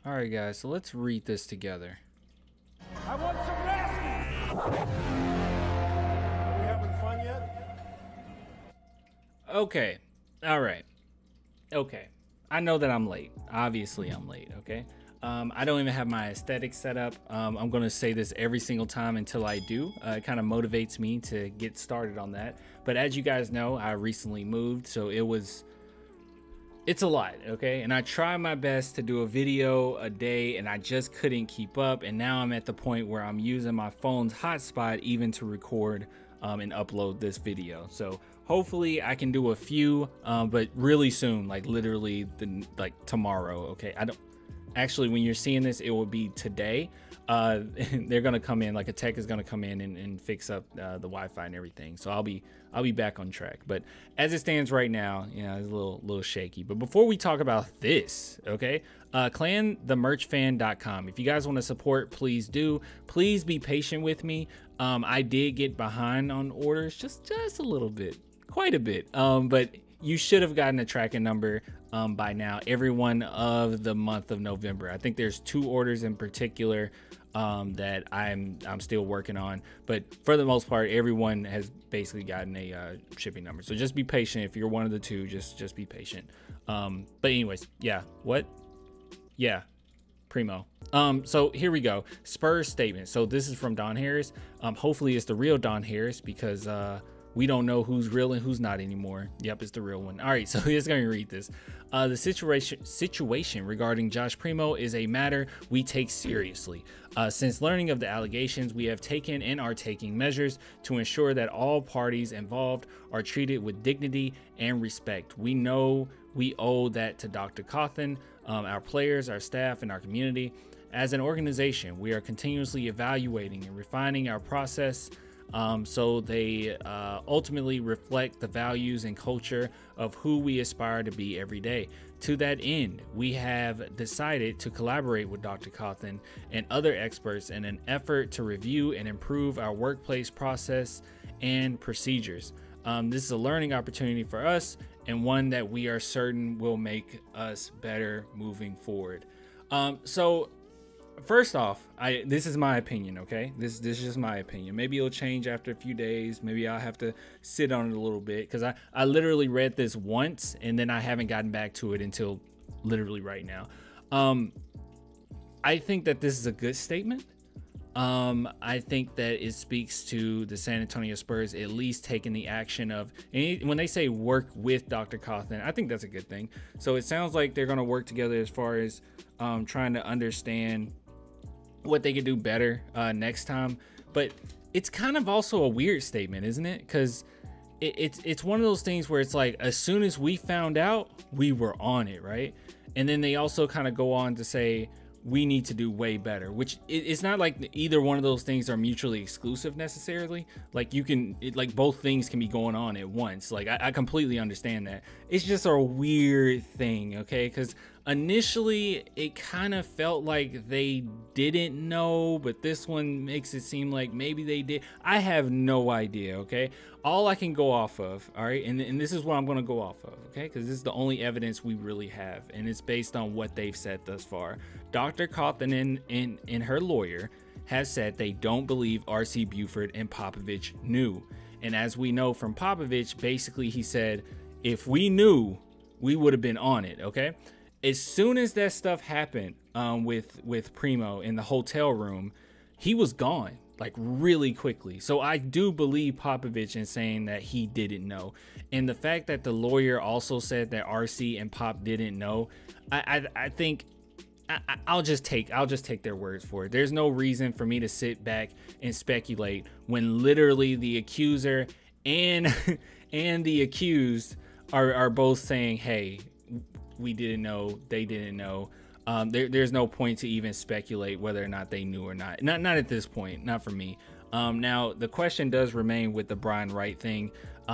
All right, guys, so let's read this together. I want some rescue! Are we having fun yet? Okay. All right. Okay. I know that I'm late. Obviously, I'm late, okay? I don't even have my aesthetic set up. I'm going to say this every single time until I do. It kind of motivates me to get started on that. But as you guys know, I recently moved, so it's a lot, okay? And I try my best to do a video a day, and I just couldn't keep up. And now I'm at the point where I'm using my phone's hotspot even to record and upload this video. So hopefully I can do a few, but really soon, like literally tomorrow, okay? Actually, when you're seeing this, it will be today. They're gonna come in, like a tech is gonna come in and fix up the Wi-Fi and everything. So I'll be back on track. But as it stands right now, you know, it's a little shaky. But before we talk about this, okay, clanthemerchfan.com. If you guys want to support, please do. Please be patient with me. I did get behind on orders just a little bit, quite a bit. But you should have gotten a tracking number by now, every one of the month of November. I think there's 2 orders in particular that I'm still working on, but for the most part, everyone has basically gotten a shipping number. So just be patient. If you're one of the 2, just be patient. But anyways, yeah, Primo. So here we go. Spurs statement. So this is from Don Harris. Hopefully it's the real Don Harris, because we don't know who's real and who's not anymore. Yep, it's the real one. All right, so here's going to read this. The situation regarding Josh Primo is a matter we take seriously. Since learning of the allegations, we have taken and are taking measures to ensure that all parties involved are treated with dignity and respect. We know we owe that to Dr. Cawthon, our players, our staff, and our community. As an organization, we are continuously evaluating and refining our process so they ultimately reflect the values and culture of who we aspire to be every day. To that end, we have decided to collaborate with Dr. Cawthon and other experts in an effort to review and improve our workplace process and procedures. This is a learning opportunity for us, and one that we are certain will make us better moving forward. So first off, this is my opinion, okay? This is just my opinion. Maybe it'll change after a few days. Maybe I'll have to sit on it a little bit, because I literally read this once and then I haven't gotten back to it until literally right now. I think that this is a good statement. I think that it speaks to the San Antonio Spurs at least taking the action of, and when they say work with Dr. Cawthon, I think that's a good thing. So it sounds like they're going to work together as far as trying to understand what they could do better next time. But it's kind of also a weird statement, isn't it? Because it's one of those things where it's like, as soon as we found out, we were on it, right? And then they also kind of go on to say we need to do way better, which it's not like either one of those things are mutually exclusive necessarily. Like like both things can be going on at once. Like I completely understand that. It's just a weird thing, okay? Because initially it kind of felt like they didn't know, but this one makes it seem like maybe they did. I have no idea, okay? All I can go off of, all right, and this is what I'm going to go off of, okay? Because this is the only evidence we really have, and it's based on what they've said thus far. Dr. Cawthon and her lawyer has said they don't believe R.C. Buford and Popovich knew. And as we know from Popovich, basically he said, if we knew, we would have been on it, okay? As soon as that stuff happened with Primo in the hotel room, he was gone, like really quickly. So I do believe Popovich in saying that he didn't know. And the fact that the lawyer also said that RC and Pop didn't know, I think I'll just take their words for it. There's no reason for me to sit back and speculate when literally the accuser and the accused are both saying, hey, we didn't know, they didn't know. There's no point to even speculate whether or not they knew or not. Not at this point, not for me. Now the question does remain with the Brian Wright thing.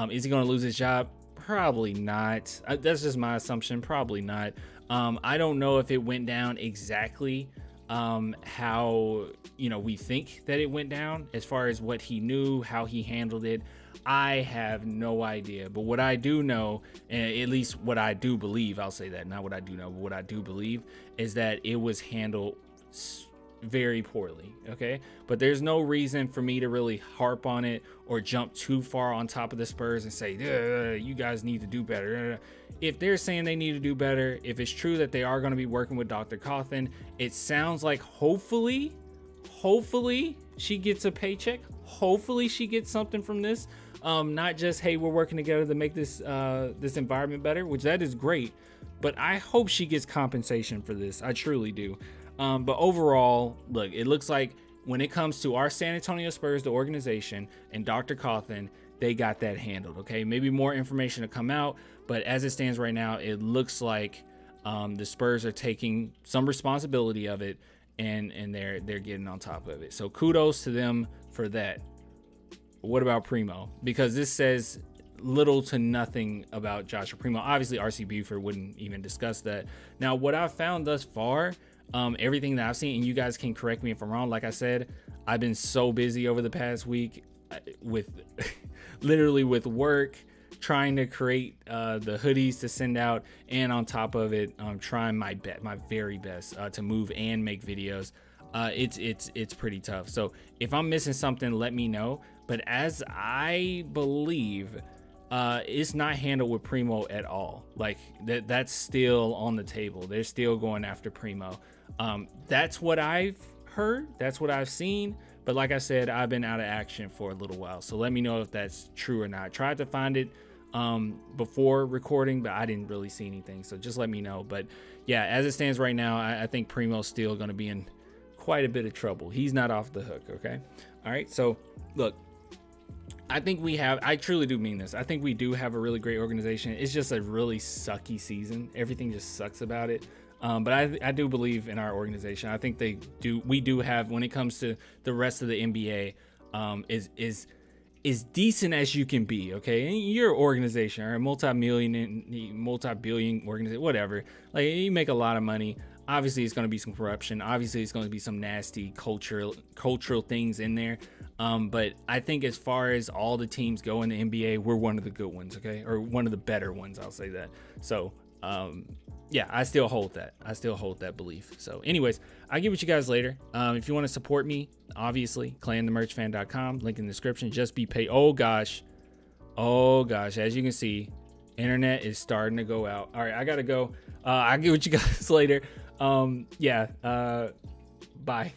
Is he going to lose his job? Probably not. That's just my assumption. Probably not. I don't know if it went down exactly how we think that it went down, as far as what he knew, how he handled it. I have no idea. But what I do know, and at least what I do believe, I'll say that, not what I do know, but what I do believe is that it was handled very poorly. Okay, but there's no reason for me to really harp on it or jump too far on top of the Spurs and say you guys need to do better. If they're saying they need to do better, if it's true that they are going to be working with Dr. Cawthon, it sounds like hopefully she gets a paycheck. Hopefully she gets something from this. Not just, hey, we're working together to make this this environment better, which that is great, but I hope she gets compensation for this. I truly do. But overall, look, it looks like when it comes to our San Antonio Spurs, the organization, and Dr. Cawthon, they got that handled. Okay, maybe more information to come out, but as it stands right now, it looks like the Spurs are taking some responsibility of it, and they're getting on top of it. So kudos to them for that. What about Primo? Because this says little to nothing about Joshua Primo. Obviously, RC Buford wouldn't even discuss that. Now, what I've found thus far, everything that I've seen, and you guys can correct me if I'm wrong. Like I said, I've been so busy over the past week with literally with work, trying to create the hoodies to send out, and on top of it, trying my very best to move and make videos. It's pretty tough. So if I'm missing something, let me know. But as I believe, it's not handled with Primo at all. Like that's still on the table. They're still going after Primo. That's what I've heard. That's what I've seen. But like I said, I've been out of action for a little while. So let me know if that's true or not. I tried to find it before recording, but I didn't really see anything. So just let me know. But yeah, as it stands right now, I think Primo's still going to be in quite a bit of trouble. He's not off the hook. Okay. All right. So look, I think I truly do mean this. I think we do have a really great organization. It's just a really sucky season. Everything just sucks about it. But I do believe in our organization. I think we do have, when it comes to the rest of the NBA, is decent as you can be. Okay. And your organization, or a multi-billion organization, whatever, like you make a lot of money. Obviously it's going to be some corruption. Obviously it's going to be some nasty cultural things in there. But I think as far as all the teams go in the NBA, we're one of the good ones. Okay. Or one of the better ones. I'll say that. So, yeah, I still hold that. I still hold that belief. So anyways, I'll get with you guys later. If you want to support me, obviously, clanthemerchfan.com, link in the description. Just be paid. Oh gosh. As you can see, internet is starting to go out. All right, I got to go. I'll get with you guys later. Bye.